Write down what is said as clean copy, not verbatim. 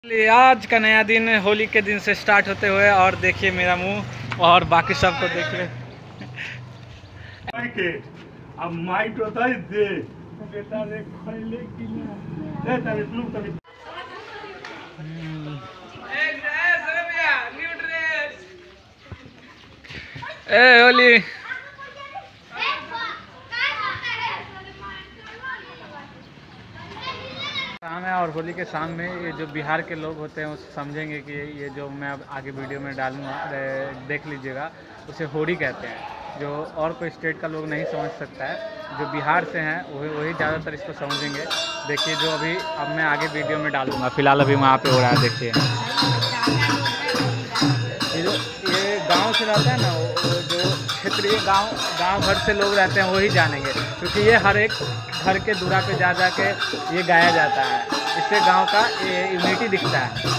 आज का नया दिन होली के दिन से स्टार्ट होते हुए, और देखिए मेरा मुंह और बाकी सबको देखिए। अब माइट होता है दे बेटा रे खैले कि ना दे तभी ब्लू तभी ए होली शाम है, और होली के शाम में ये जो बिहार के लोग होते हैं वो समझेंगे कि ये जो मैं अब आगे वीडियो में डालूंगा देख लीजिएगा, उसे होली कहते हैं। जो और कोई स्टेट का लोग नहीं समझ सकता है, जो बिहार से हैं वही ज़्यादातर इसको समझेंगे। देखिए जो अभी अब मैं आगे वीडियो में डालूंगा, फिलहाल अभी वहाँ पे हो रहा है। देखिए ये गांव से रहता है ना, वो जो क्षेत्रीय गांव भर से लोग रहते हैं वही जानेंगे, क्योंकि ये हर एक घर के दूरा पे जा के ये गाया जाता है। इससे गांव का यूनिटी दिखता है।